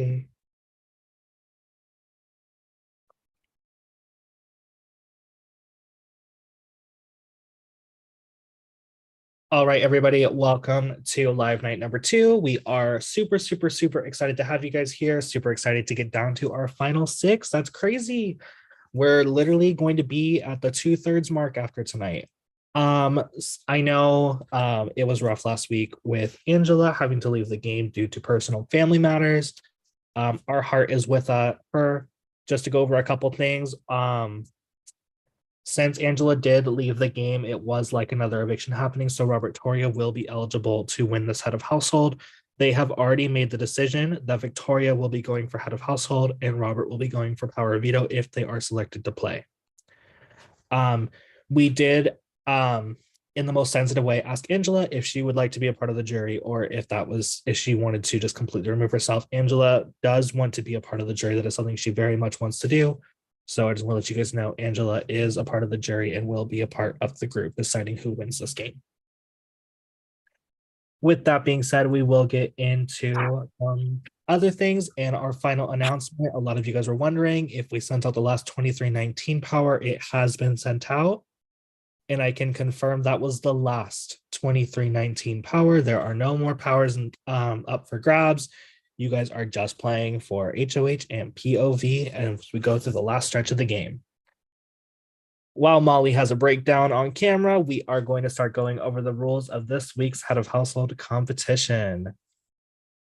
Okay. All right, everybody, welcome to live night number 2. We are super excited to have you guys here. Super excited to get down to our final 6. That's crazy. We're literally going to be at the 2/3 mark after tonight. I know it was rough last week with Angela having to leave the game due to personal family matters. Our heart is with her. Just to go over a couple things. Since Angela did leave the game, it was like another eviction happening. So Robert Toria will be eligible to win this head of household. They have already made the decision that Victoria will be going for head of household and Robert will be going for power of veto if they are selected to play. We did, in the most sensitive way, ask Angela if she would like to be a part of the jury or if she wanted to just completely remove herself. Angela does want to be a part of the jury. That is something she very much wants to do. So I just want to let you guys know Angela is a part of the jury and will be a part of the group deciding who wins this game. With that being said, we will get into other things and our final announcement. A lot of you guys were wondering if we sent out the last 2319 power. It has been sent out. And I can confirm that was the last 2319 power. There are no more powers up for grabs. You guys are just playing for HOH and POV as we go through the last stretch of the game. While Molly has a breakdown on camera, we are going to start going over the rules of this week's Head of Household competition.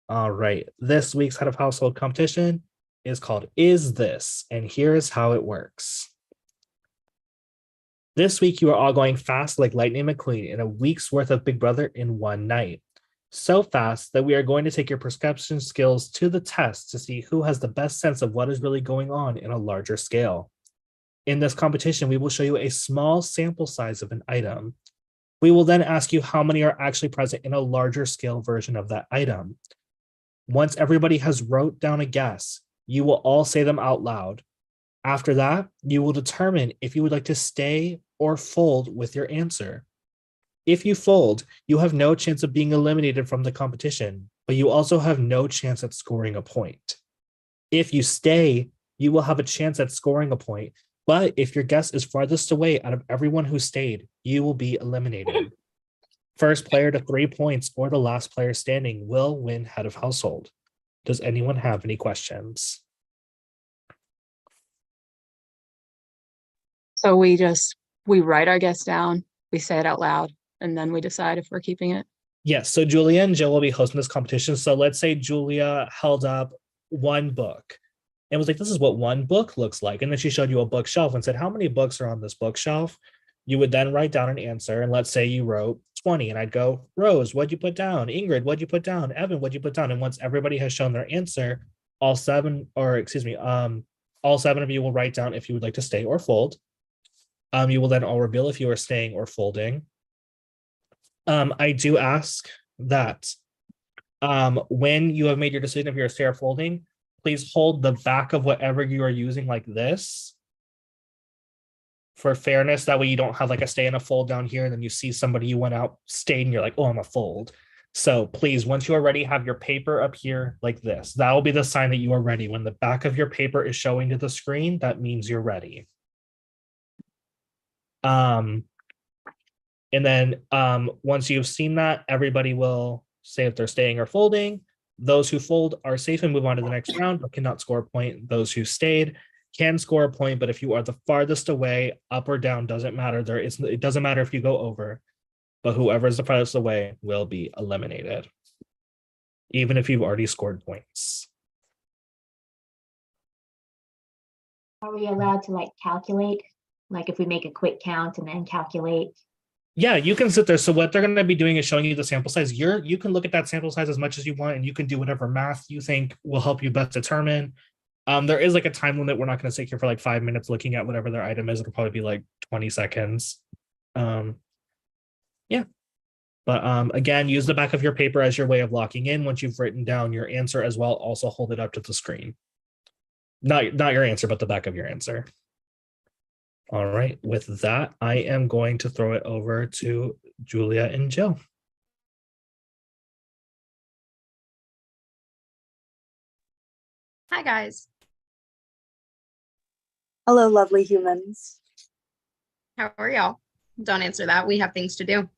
All right, this week's Head of Household competition is called Is This? And here's how it works. This week, you are all going fast like Lightning McQueen in a week's worth of Big Brother in one night. So fast that we are going to take your perception skills to the test to see who has the best sense of what is really going on in a larger scale. In this competition, we will show you a small sample size of an item. We will then ask you how many are actually present in a larger scale version of that item. Once everybody has wrote down a guess, you will all say them out loud. After that, you will determine if you would like to stay or fold with your answer. If you fold, you have no chance of being eliminated from the competition, but you also have no chance at scoring a point. If you stay, you will have a chance at scoring a point, but if your guess is farthest away out of everyone who stayed, you will be eliminated. First player to 3 points or the last player standing will win head of household. Does anyone have any questions? So we write our guess down, we say it out loud, and then we decide if we're keeping it. Yes. So Julia and Jill will be hosting this competition. So let's say Julia held up one book and was like, this is what one book looks like. And then she showed you a bookshelf and said, how many books are on this bookshelf? You would then write down an answer. And let's say you wrote 20. And I'd go, Rose, what'd you put down? Ingrid, what'd you put down? Evan, what'd you put down? And once everybody has shown their answer, all seven of you will write down if you would like to stay or fold. You will then all reveal if you are staying or folding. I do ask that when you have made your decision if you're stay or folding, please hold the back of whatever you are using like this for fairness. That way you don't have like a stay and a fold down here, and then you see somebody you went out, stayed, and you're like, oh, I'm a fold. So please, once you are ready, have your paper up here like this. That will be the sign that you are ready. When the back of your paper is showing to the screen, that means you're ready. And then once you've seen that, everybody will say if they're staying or folding. Those who fold are safe and move on to the next round, but cannot score a point. Those who stayed can score a point, but if you are the farthest away, up or down, doesn't matter. It doesn't matter if you go over, but whoever is the farthest away will be eliminated, even if you've already scored points. Are we allowed to like calculate? Like if we make a quick count and then calculate? Yeah, you can sit there. So what they're going to be doing is showing you the sample size. You can look at that sample size as much as you want, and you can do whatever math you think will help you best determine. There is like a time limit. We're not going to sit here for like 5 minutes looking at whatever their item is. It'll probably be like 20 seconds. Yeah. But again, use the back of your paper as your way of locking in. Once you've written down your answer as well, also hold it up to the screen. Not your answer, but the back of your answer. All right, with that, I am going to throw it over to Julia and Jill. Hi, guys. Hello, lovely humans. How are y'all? Don't answer that. We have things to do.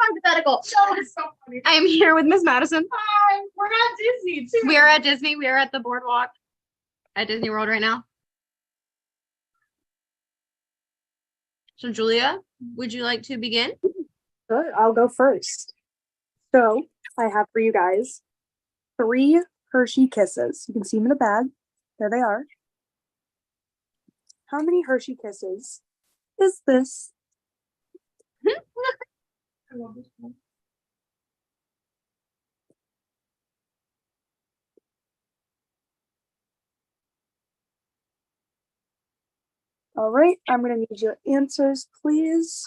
Hypothetical. Oh, it's so funny. I am here with Miss Madison. Hi, we're at Disney too. We are at Disney. We are at the boardwalk at Disney World right now. So, Julia, would you like to begin? Sure, I'll go first. So I have for you guys 3 Hershey Kisses. You can see them in a bag. There they are. How many Hershey Kisses is this? I love this one. All right, I'm going to need your answers, please.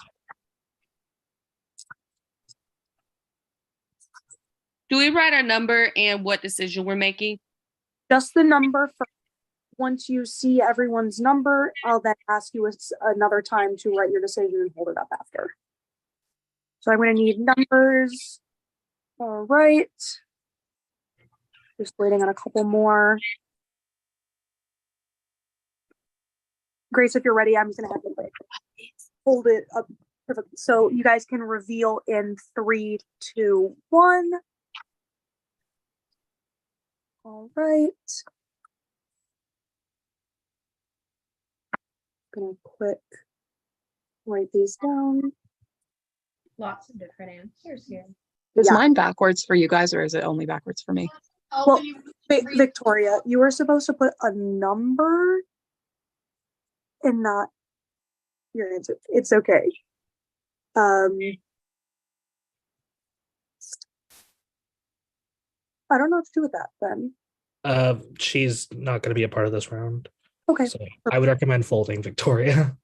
Do we write our number and what decision we're making? Just the number for once you see everyone's number, I'll then ask you another time to write your decision and hold it up after. So I'm going to need numbers. All right. Just waiting on a couple more. Grace, if you're ready, I'm just going to have to hold it up. Perfect. So you guys can reveal in 3, 2, 1. All right. Gonna quick write these down. Lots of different answers here. Is Yeah. mine backwards for you guys, or is it only backwards for me? Well, Victoria, you were supposed to put a number and not your answer. It's okay. I don't know what to do with that then. She's not going to be a part of this round. Okay. So I would recommend folding Victoria.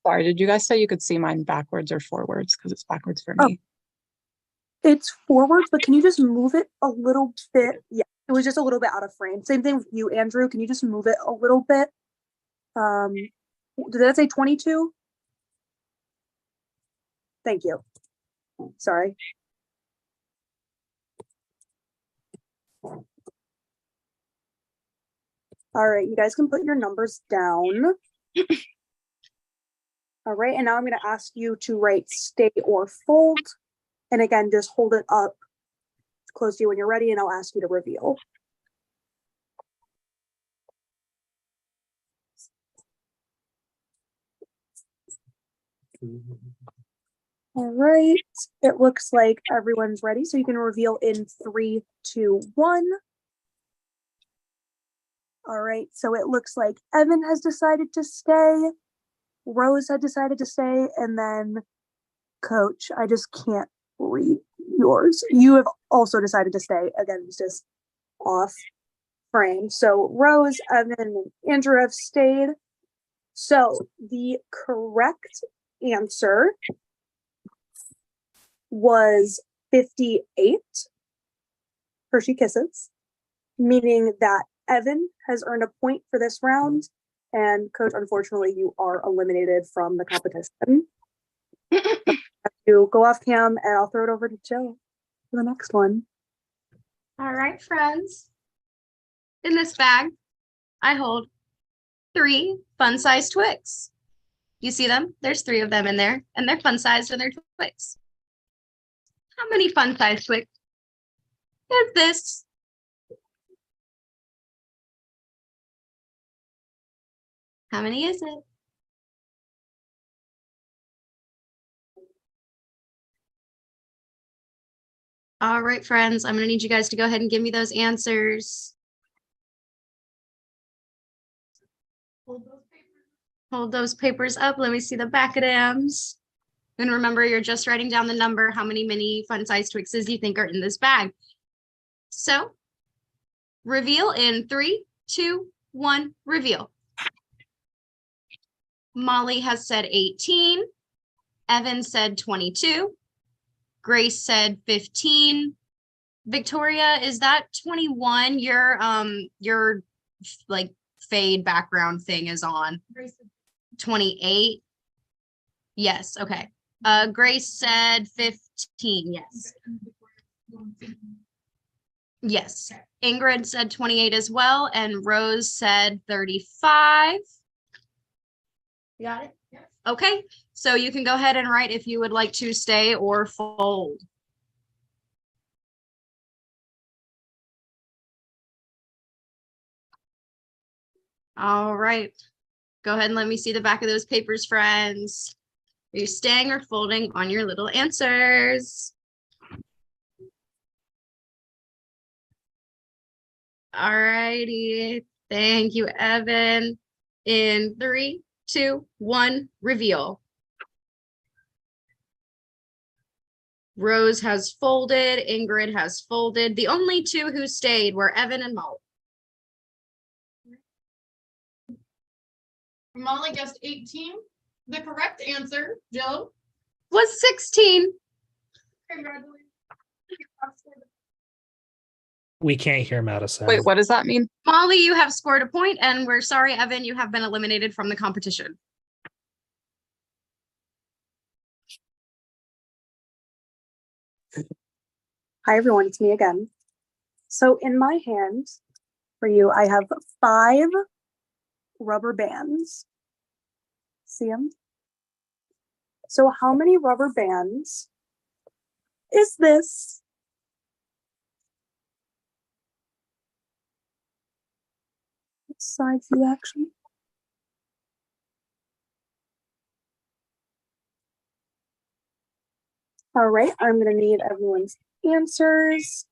Sorry, did you guys say you could see mine backwards or forwards? Because it's backwards for Oh. me. It's forwards, but can you just move it a little bit? Yeah, it was just a little bit out of frame. Same thing with you, Andrew. Can you just move it a little bit? Did that say 22? Thank you. Sorry. All right, you guys can put your numbers down. All right, and now I'm going to ask you to write stay or fold. And again, just hold it up close to you when you're ready, and I'll ask you to reveal. All right, it looks like everyone's ready, so you can reveal in 3, 2, 1. All right, so it looks like Evan has decided to stay, Rose had decided to stay, and then Coach, I just can't read yours. You have also decided to stay. Again, it's just off frame. So Rose, Evan, and Andrew have stayed. So the correct answer was 58 Hershey Kisses, meaning that Evan has earned a point for this round, and Coach, unfortunately, you are eliminated from the competition. You go off cam, and I'll throw it over to Joe for the next one. All right, friends. In this bag, I hold 3 fun-sized Twix. You see them? There's 3 of them in there, and they're fun-sized and they're Twix. How many fun-sized Twix is this? How many is it? All right, friends, I'm going to need you guys to go ahead and give me those answers. Hold those papers up. Let me see the back of them. And remember, you're just writing down the number, how many mini fun-sized Twixes you think are in this bag. So, reveal in 3, 2, 1, reveal. Molly has said 18. Evan said 22. Grace said 15. Victoria, is that 21? Your like fade background thing is on. 28. Yes, okay. Grace said 15, yes. Yes. Ingrid said 28 as well, and Rose said 35. You got it? Yes. Okay, so you can go ahead and write if you would like to stay or fold. All right. Go ahead and let me see the back of those papers, friends. Are you staying or folding on your little answers? All righty. Thank you, Evan. In 3, 2, 1, reveal. Rose has folded. Ingrid has folded. The only two who stayed were Evan and Molly. Molly guessed 18. The correct answer, Jill, Was 16. congratulations. We can't hear Madison. Wait, what does that mean? Molly, you have scored a point, and we're sorry, Evan, you have been eliminated from the competition. Hi everyone, it's me again. So in my hand for you, I have 5 rubber bands. See them? So how many rubber bands is this? Side view action. All right, I'm gonna need everyone's answers.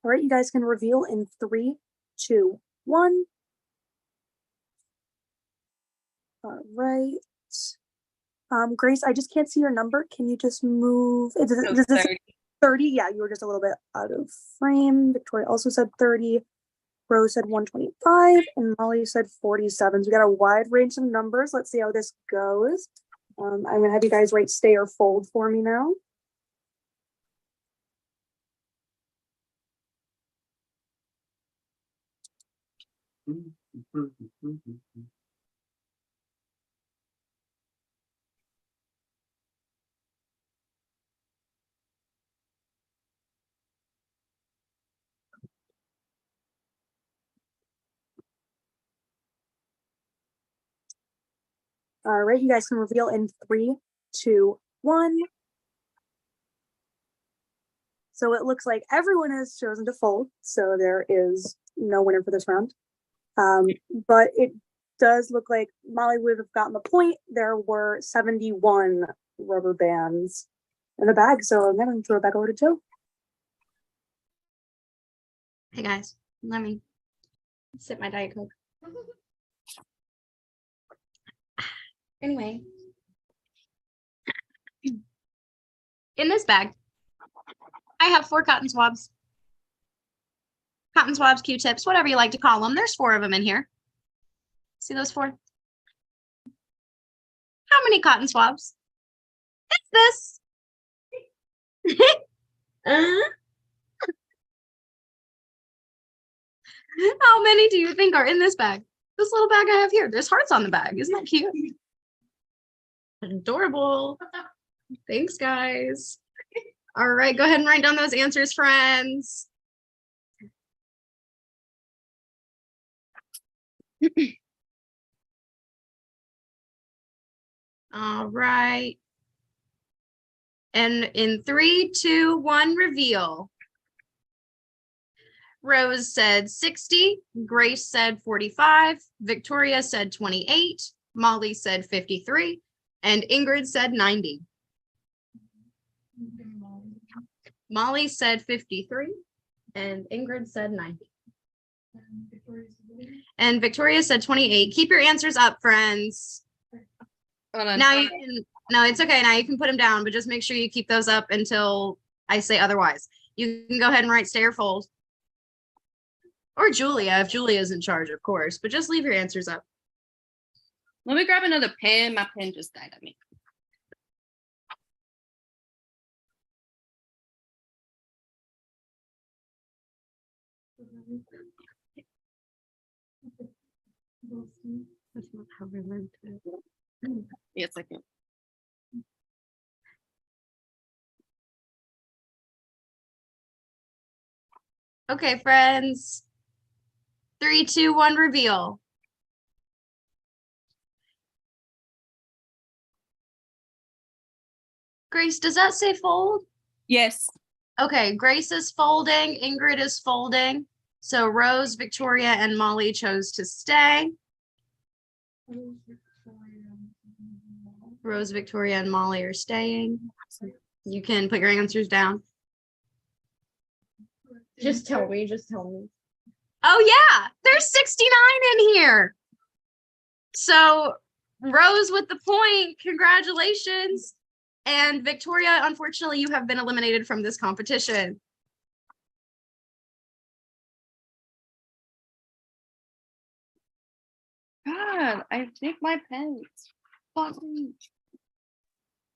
All right, you guys can reveal in 3, 2, 1. All right. Grace, I just can't see your number. Can you just move? Does this 30. 30? Yeah, you were just a little bit out of frame. Victoria also said 30. Rose said 125, and Molly said 47. So we got a wide range of numbers. Let's see how this goes. I'm gonna have you guys write stay or fold for me now. All right, you guys can reveal in 3, 2, 1. So it looks like everyone has chosen to fold, so there is no winner for this round. But it does look like Molly would have gotten the point. There were 71 rubber bands in the bag, so I'm gonna throw it back over to Joe. Hey guys, let me sip my Diet Coke. Anyway, in this bag, I have 4 cotton swabs. Cotton swabs, Q-tips, whatever you like to call them. There's 4 of them in here. See those 4? How many cotton swabs is this? How many do you think are in this bag? This little bag I have here. There's hearts on the bag. Isn't that cute? Adorable. Thanks, guys. All right, go ahead and write down those answers, friends. All right. And in 3, 2, 1, reveal. Rose said 60, Grace said 45, Victoria said 28, Molly said 53, and Ingrid said 90. Molly said 53, and Ingrid said 90. And Victoria said 28. Keep your answers up, friends. Hold on. Now you can, no, it's okay. Now you can put them down, but just make sure you keep those up until I say otherwise. You can go ahead and write stay or fold. Or Julia, if Julia's in charge, of course, but just leave your answers up. Let me grab another pen. My pen just died on me. That's not how we meant it. Yeah, it's like it. Okay, friends. 3, 2, 1, reveal. Grace, does that say fold? Yes. Okay, Grace is folding, Ingrid is folding. So Rose, Victoria, and Molly chose to stay. Rose, Victoria, and Molly are staying. You can put your answers down. Just tell me. Oh yeah, there's 69 in here. So Rose with the point, congratulations. And Victoria, unfortunately, you have been eliminated from this competition. God, I think my pens. Fuck me.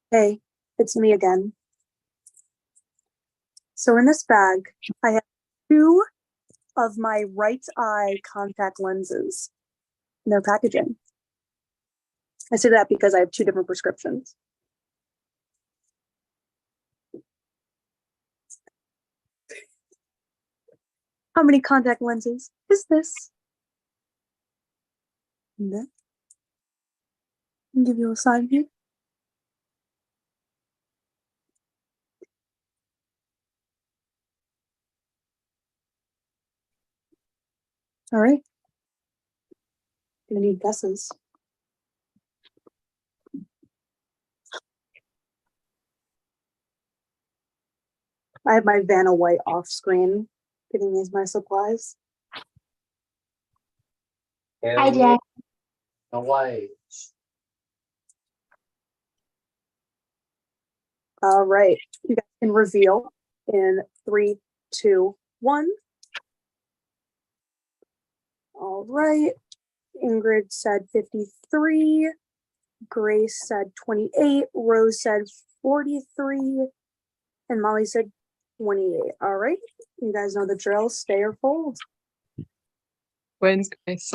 Hey, it's me again. So in this bag, I have 2 of my right eye contact lenses in their packaging. I say that because I have 2 different prescriptions. How many contact lenses is this? No. I'll give you a sign here. All right. Gonna need guesses. I have my Vanna White off screen, giving these my supplies. Hi, Jack. Hawaii. All right. You guys can reveal in 3, 2, 1. All right. Ingrid said 53. Grace said 28. Rose said 43. And Molly said 28. All right. You guys know the drill. Stay or fold. Wins, Grace.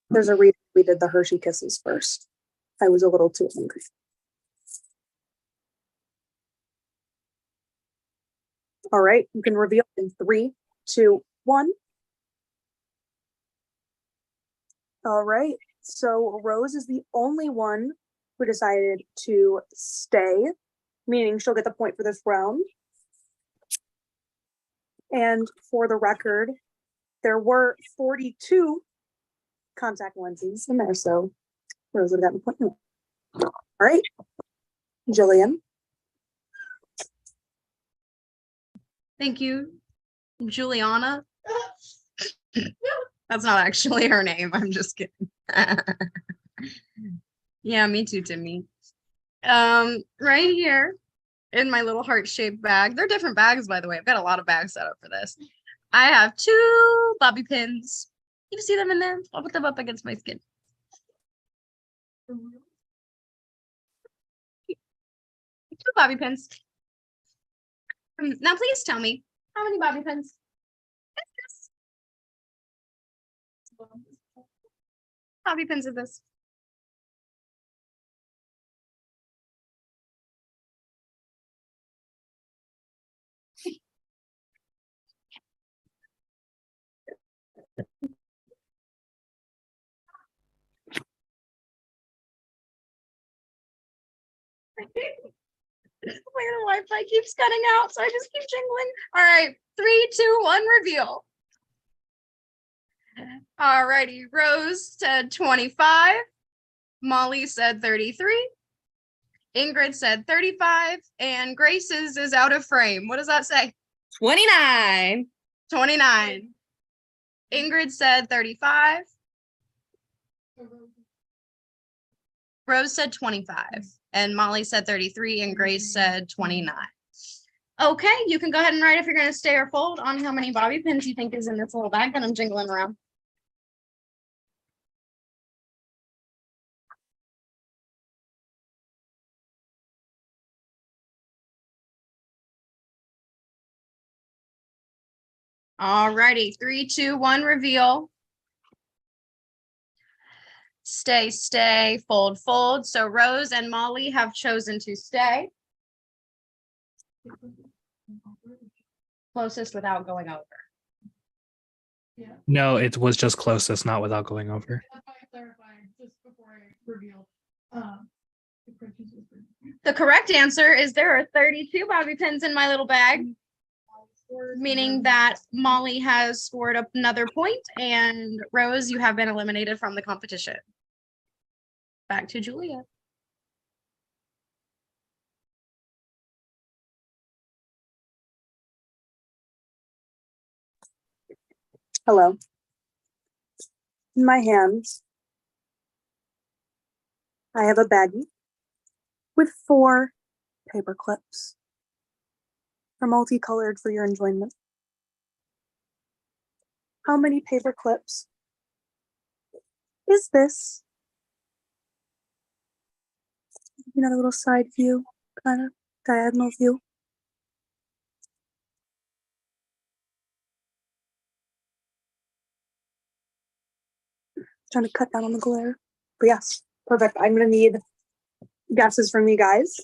There's a reason we did the Hershey Kisses first. I was a little too hungry. All right. You can reveal in 3, 2, 1. All right. So Rose is the only one who decided to stay, meaning she'll get the point for this round. And for the record, there were 42 contact lenses in there, so Rose would have gotten the point. All right, Jillian. Thank you, Juliana. That's not actually her name. I'm just kidding. Yeah, me too, Timmy. Right here in my little heart-shaped bag. They're different bags, by the way. I've got a lot of bags set up for this. I have 2 bobby pins. You see them in there? I'll put them up against my skin. 2 bobby pins. Now, please tell me, how many bobby pins? Bobby pins is this? My Wi-Fi keeps cutting out, so I just keep jingling. All right, 3, 2, 1, reveal. All righty, Rose said 25. Molly said 33. Ingrid said 35. And Grace's is out of frame. What does that say? 29. 29. Ingrid said 35. Rose said 25. And Molly said 33. And Grace said 29. Okay, you can go ahead and write if you're going to stay or fold on how many bobby pins you think is in this little bag that I'm jingling around. Alrighty, 3, 2, 1, reveal. Stay, stay, fold, fold. So Rose and Molly have chosen to stay. Closest without going over. No, it was just closest, not without going over. That's why I clarified just before I revealed. The corrections was pretty- The correct answer is there are 32 bobby pins in my little bag, meaning that Molly has scored up another point, and Rose, you have been eliminated from the competition. Back to Julia. Hello. In my hands, I have a baggie with 4 paper clips. They're multicolored for your enjoyment. How many paper clips is this? You know, a little side view, kind of diagonal view. Trying to cut down on the glare. But yes, perfect. I'm gonna need guesses from you guys.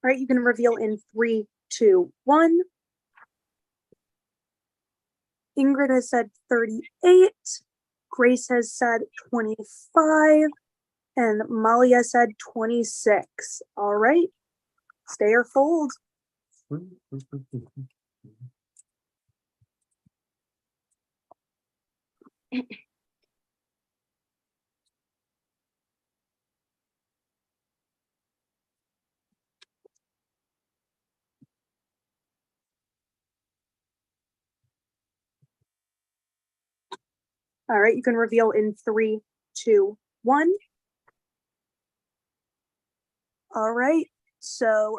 All right, you can reveal in 3, 2, 1. Ingrid has said 38. Grace has said 25. And Molly has said 26. All right. Stay or fold. All right, you can reveal in 3, 2, 1. All right, so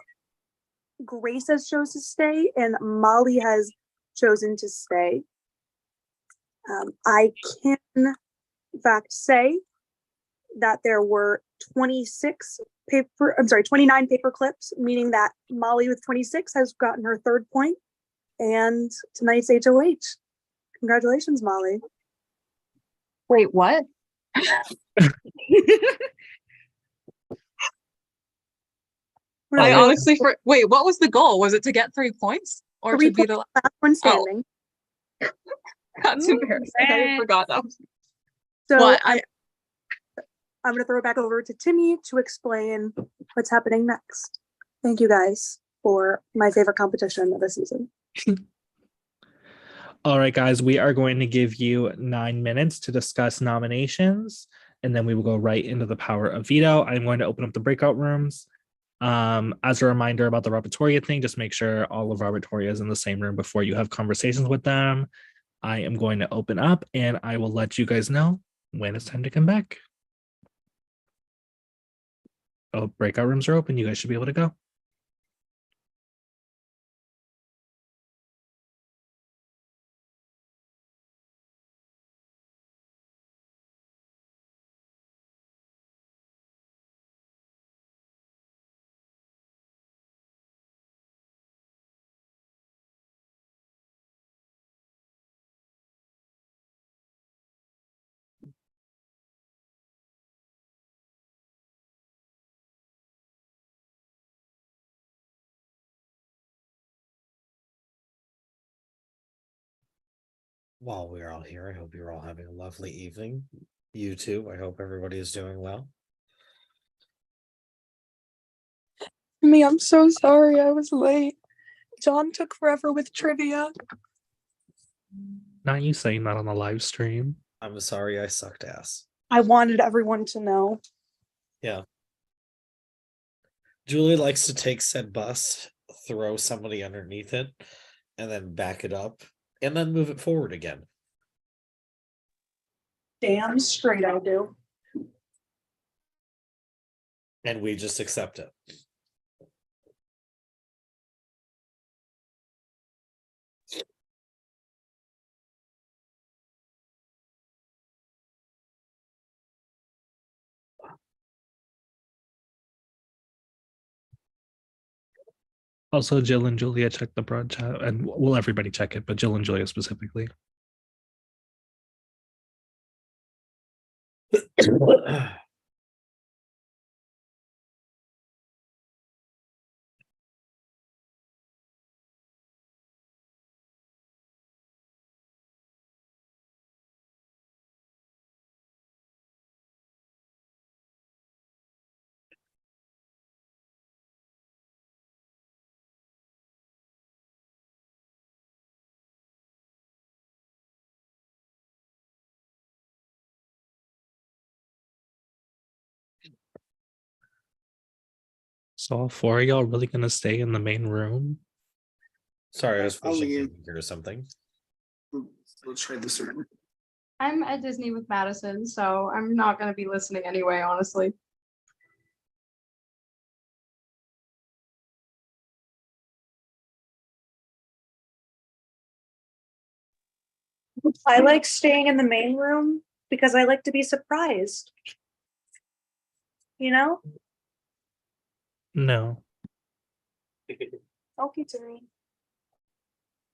Grace has chosen to stay and Molly has chosen to stay. I can, in fact, say that there were 29 paper clips, meaning that Molly with 26 has gotten her 3rd point. And tonight's HOH. Congratulations, Molly. Wait, what? I honestly wait, what was the goal? Was it to get 3 points or 3 to be the last one standing. That's embarrassing. I forgot that. So What? I'm going to throw it back over to Timmy to explain what's happening next. Thank you guys for my favorite competition of the season. All right, guys, we are going to give you 9 minutes to discuss nominations, and then we will go right into the power of veto. I'm going to open up the breakout rooms. As a reminder about the Robertoria thing, just make sure all of Robertoria is in the same room before you have conversations with them. I am going to open up, and I will let you guys know when it's time to come back. Oh, breakout rooms are open. You guys should be able to go. While we're all here, I hope you're all having a lovely evening. You too. I hope everybody is doing well. Me, I'm so sorry I was late. John took forever with trivia. Not you saying that on the live stream. I'm sorry I sucked ass. I wanted everyone to know. Yeah. Julie likes to take said bus, throw somebody underneath it, and then back it up, and then move it forward again. Damn straight I do. And we just accept it. Also, Jill and Julia check the broad chat, and will everybody check it, but Jill and Julia specifically. So all four of y'all really gonna stay in the main room? Sorry, I was I'll finishing leave. or something. Let's try this room. I'm at Disney with Madison, so I'm not gonna be listening anyway, honestly. I like staying in the main room because I like to be surprised. You know? No. Okay, Terry.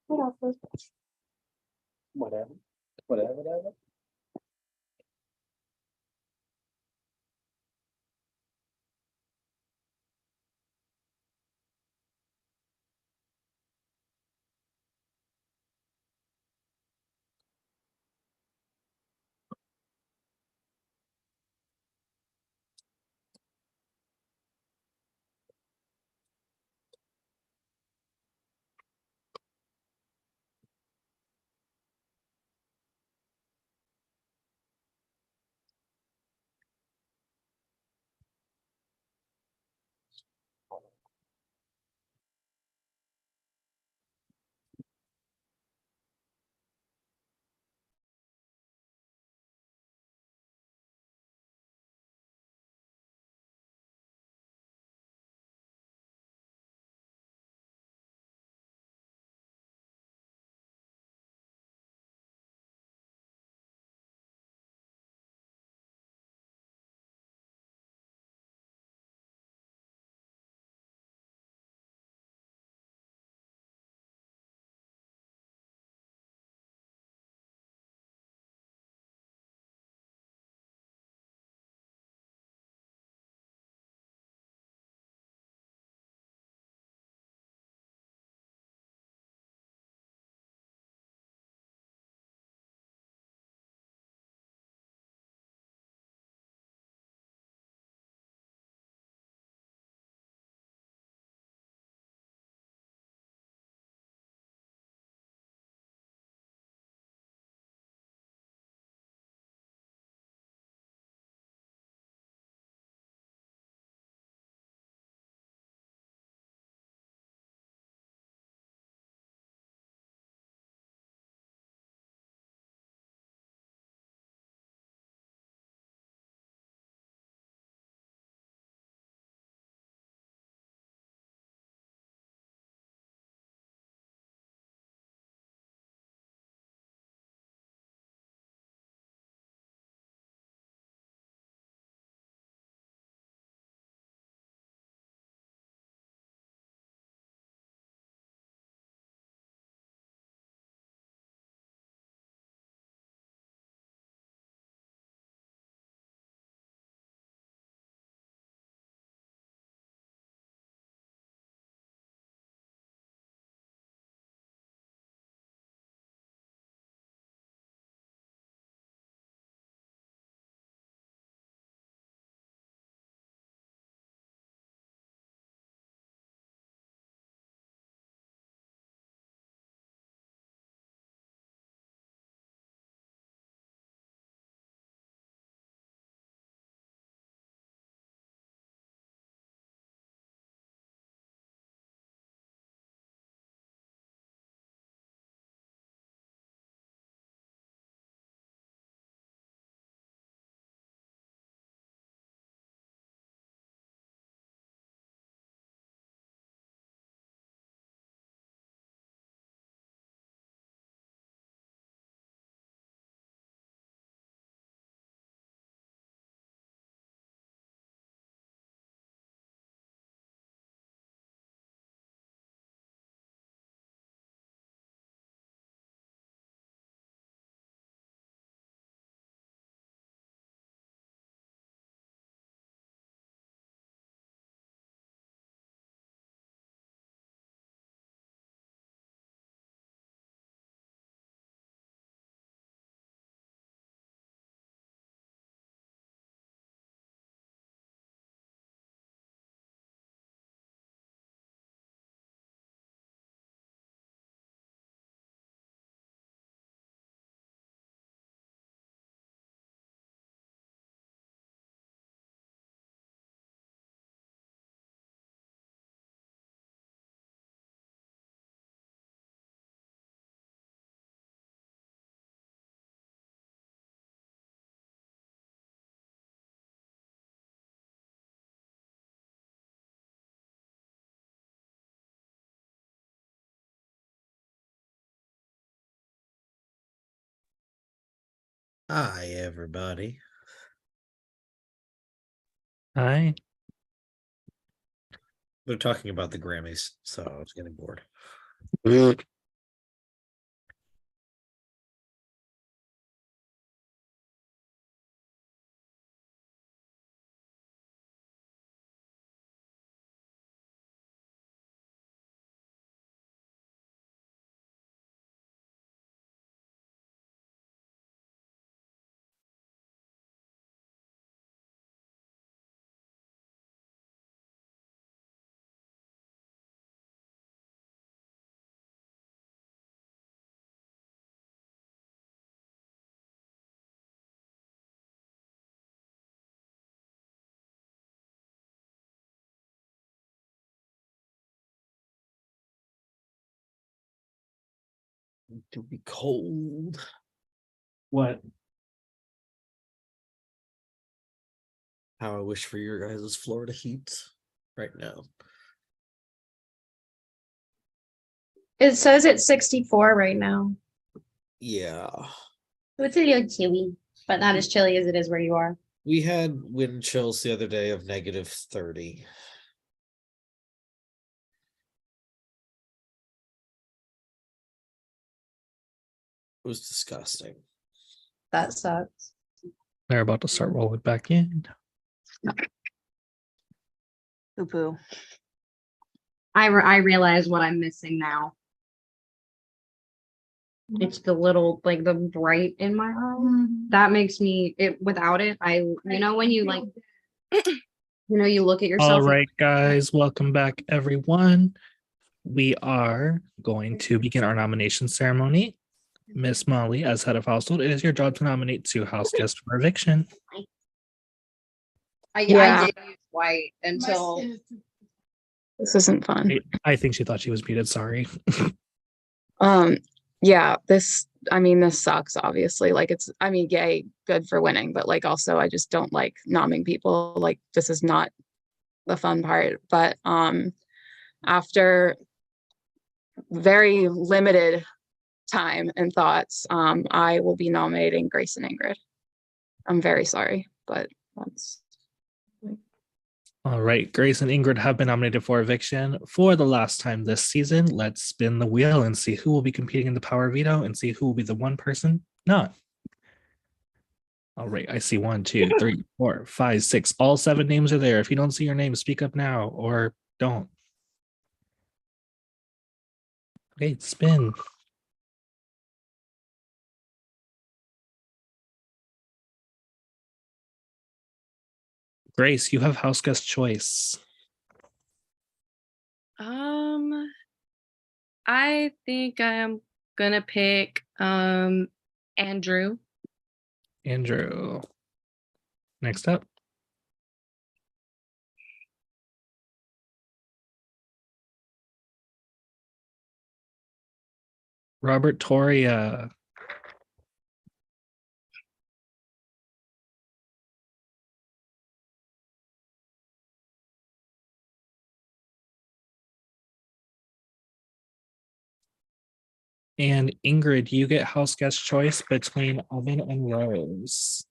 Whatever. Whatever. Hi, everybody. Hi. They're talking about the Grammys, so I was getting bored. To be cold. What? How I wish for your guys' Florida heat right now. It says it's 64 right now. Yeah. So it's a little chilly, but not as chilly as it is where you are. We had wind chills the other day of -30. It was disgusting. That sucks. They're about to start rolling back in. Poo poo. I realize what I'm missing now. It's the little, like the bright in my eye. That makes me it without it. When you like, you look at yourself. All right, guys, welcome back, everyone. We are going to begin our nomination ceremony. Miss Molly, as head of household, it is your job to nominate 2 house guests for eviction. I Yeah. did use white until This isn't fun. I think she thought she was muted. Sorry. Yeah, this sucks, obviously. Like yay, good for winning, but like also I just don't like nomming people. Like this is not the fun part. But after very limited time and thoughts, I will be nominating Grace and Ingrid. I'm very sorry, but that's All right, Grace and Ingrid have been nominated for eviction for the last time this season. Let's spin the wheel and see who will be competing in the power veto and see who will be the one person not. All right, I see 1, 2, 3, 4, 5, 6. All 7 names are there. If you don't see your name, speak up now or don't. Okay, spin. Grace, you have house guest choice. I think I'm gonna pick Andrew. Andrew. Next up. Robert Toria. And Ingrid, you get house guest choice between Evan and Rose.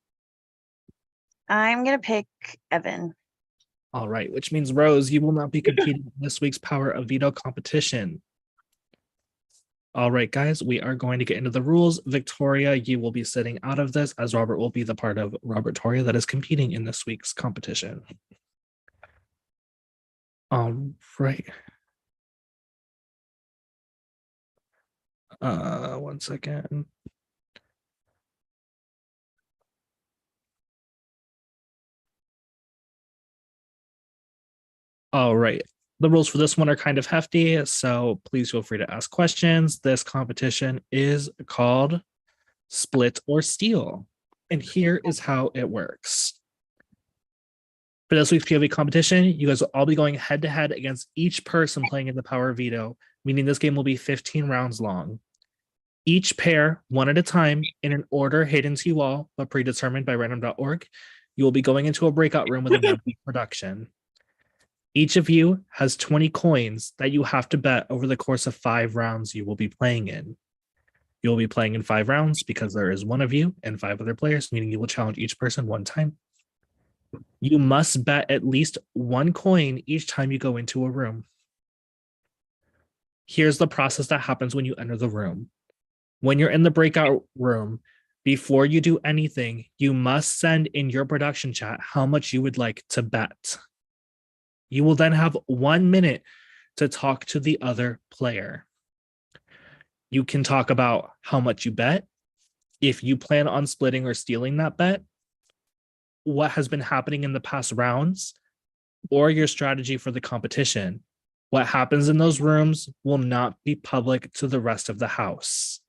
I'm gonna pick Evan. All right, which means Rose, you will not be competing in this week's Power of Veto competition. All right, guys, we are going to get into the rules. Victoria, you will be sitting out of this as Robert will be the part of Robert Toria that is competing in this week's competition. All right. 1 second. All right. The rules for this one are kind of hefty, so please feel free to ask questions. This competition is called Split or Steal. And here is how it works. For this week's POV competition, you guys will all be going head to head against each person playing in the Power Veto, meaning this game will be 15 rounds long. Each pair, one at a time, in an order hidden to you all, but predetermined by random.org, you will be going into a breakout room with a member production. Each of you has 20 coins that you have to bet over the course of 5 rounds you will be playing in. You will be playing in 5 rounds because there is one of you and 5 other players, meaning you will challenge each person one time. You must bet at least 1 coin each time you go into a room. Here's the process that happens when you enter the room. When you're in the breakout room, before you do anything, you must send in your production chat how much you would like to bet. You will then have 1 minute to talk to the other player. You can talk about how much you bet, if you plan on splitting or stealing that bet, what has been happening in the past rounds, or your strategy for the competition. What happens in those rooms will not be public to the rest of the house.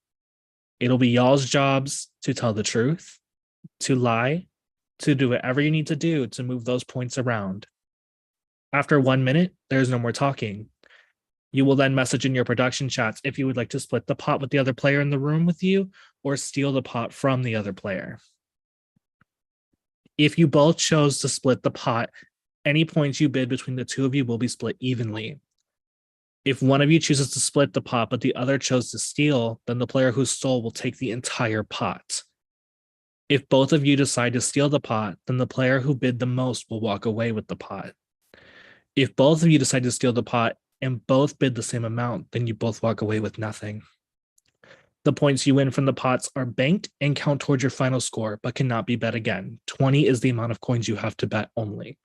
It'll be y'all's jobs to tell the truth, to lie, to do whatever you need to do to move those points around. After 1 minute, there's no more talking. You will then message in your production chats if you would like to split the pot with the other player in the room with you or steal the pot from the other player. If you both chose to split the pot, any points you bid between the two of you will be split evenly. If one of you chooses to split the pot, but the other chose to steal, then the player who stole will take the entire pot. If both of you decide to steal the pot, then the player who bid the most will walk away with the pot. If both of you decide to steal the pot and both bid the same amount, then you both walk away with nothing. The points you win from the pots are banked and count towards your final score, but cannot be bet again. 20 is the amount of coins you have to bet only.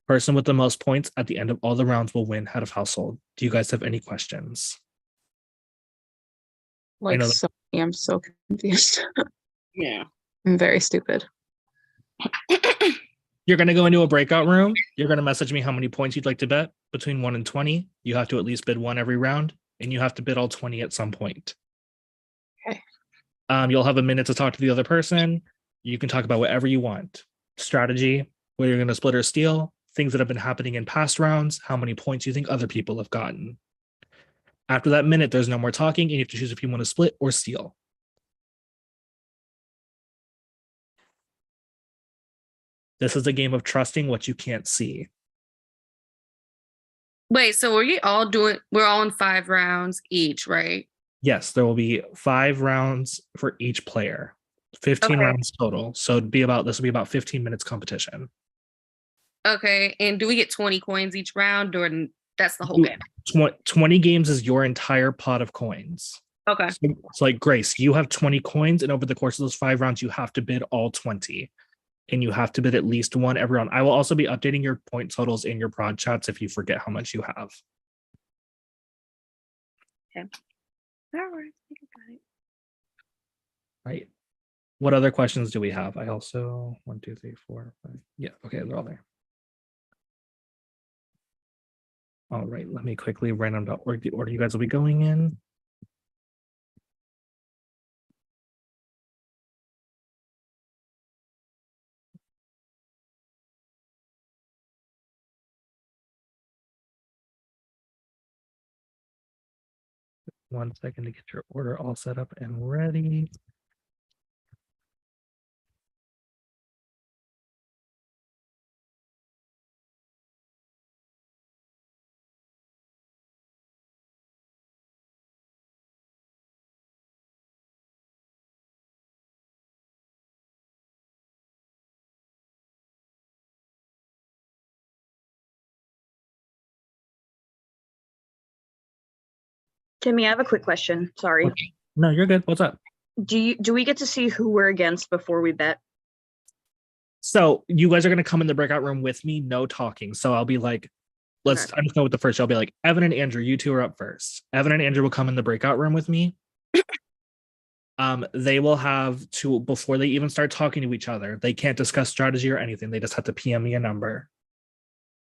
Person with the most points at the end of all the rounds will win head of household. Do you guys have any questions? Like, know so, I'm so confused. Yeah. I'm very stupid. You're going to go into a breakout room. You're going to message me how many points you'd like to bet between 1 and 20. You have to at least bid 1 every round, and you have to bid all 20 at some point. Okay. You'll have a minute to talk to the other person. You can talk about whatever you want. Strategy, whether you're going to split or steal, things that have been happening in past rounds, how many points you think other people have gotten. After that minute, there's no more talking, and you have to choose if you want to split or steal. This is a game of trusting what you can't see. Wait, so we're all in 5 rounds each, right? Yes, there will be 5 rounds for each player, 15 Okay. rounds total. So this will be about 15 minutes competition. Okay, and do we get 20 coins each round, or that's the whole You- game? 20 games is your entire pot of coins. Okay. So like Grace, you have 20 coins, and over the course of those 5 rounds, you have to bid all 20. And you have to bid at least 1 every round. I will also be updating your point totals in your prod chats if you forget how much you have. Okay. All right. I think I got it. Right. What other questions do we have? I also 1, 2, 3, 4, 5. Yeah, okay, they're all there. All right, let me quickly random the order you guys will be going in. One second to get your order all set up and ready. Timmy, I have a quick question. Sorry. Okay. No, you're good. What's up? Do we get to see who we're against before we bet? So you guys are gonna come in the breakout room with me, no talking. So I'll be like, I'm just going with the first. I'll be like, Evan and Andrew, you two are up first. Evan and Andrew will come in the breakout room with me. They will have to, before they even start talking to each other, they can't discuss strategy or anything. They just have to PM me a number.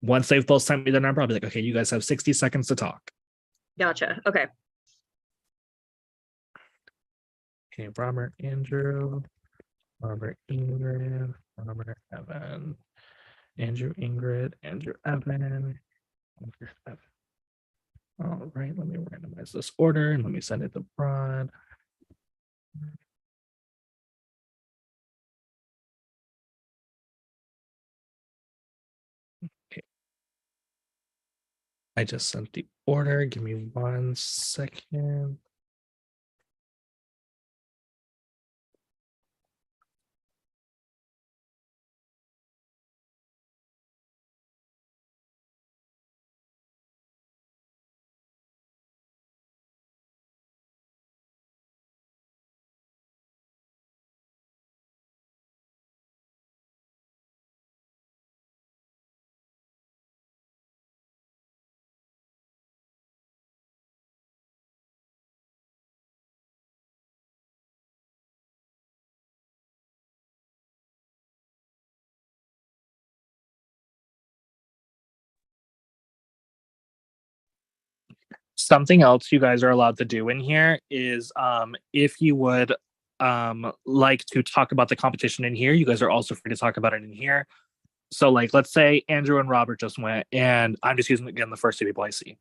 Once they've both sent me the number, I'll be like, okay, you guys have 60 seconds to talk. Gotcha. Okay. Okay, Robert, Andrew, Robert, Ingrid, Robert, Evan, Andrew, Ingrid, Andrew, Evan, Andrew, Evan. All right, let me randomize this order and let me send it to Prod. Okay. I just sent the order. Give me 1 second. Something else you guys are allowed to do in here is if you would like to talk about the competition in here, you guys are also free to talk about it in here. So like let's say Andrew and Robert just went, and I'm just using again the first two people I see.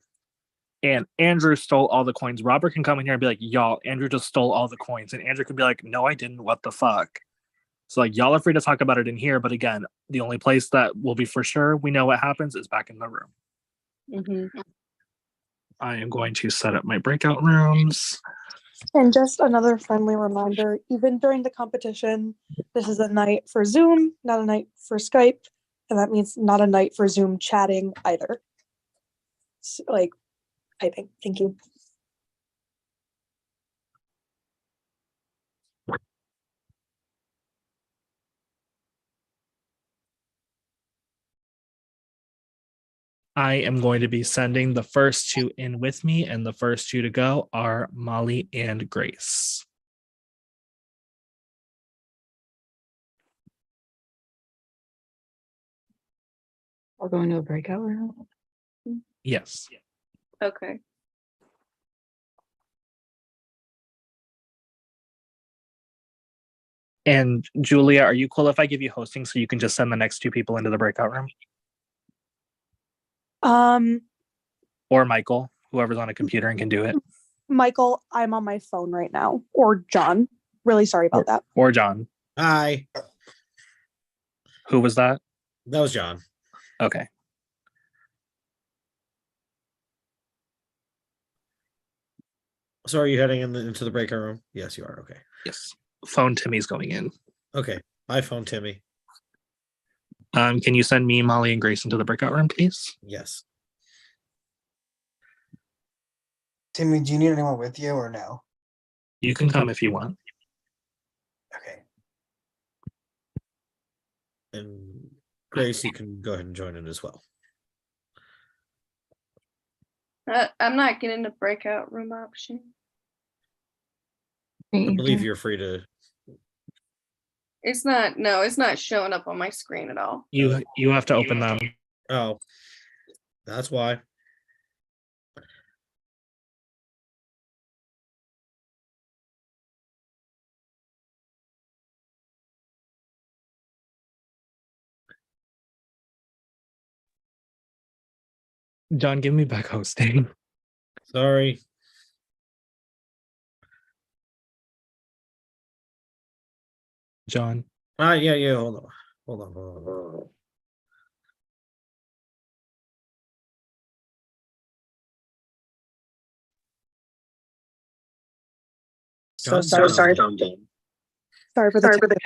And Andrew stole all the coins. Robert can come in here and be like, y'all, Andrew just stole all the coins. And Andrew could be like, no, I didn't. What the fuck? So like y'all are free to talk about it in here. But again, the only place that will be for sure we know what happens is back in the room. Mhm. I am going to set up my breakout rooms. And just another friendly reminder, even during the competition, this is a night for Zoom, not a night for Skype. And that means not a night for Zoom chatting either. So, like typing. Thank you. I am going to be sending the first two in with me, and the first two to go are Molly and Grace. We're going to a breakout room. Yes. Okay. And Julia, are you cool if I give you hosting so you can just send the next two people into the breakout room? Or Michael, whoever's on a computer and can do it. Michael, I'm on my phone right now. Or John. Really sorry about that. Or John. Hi, Who was that? that was John. Okay. So are you heading into the breakout room? Yes, you are. Okay. Yes. Phone Timmy's going in. Okay. Bye, phone Timmy. Can you send me, Molly, and Grace into the breakout room, please? Yes. Timmy, do you need anyone with you or no? You can come if you want. Okay. And Grace, you can go ahead and join in as well. I'm not getting the breakout room option. I believe you're free to. It's not showing up on my screen at all. You have to open them. Oh, that's why. John, give me back hosting. Sorry. John. Yeah. Hold on. So John's sorry. done. Sorry for the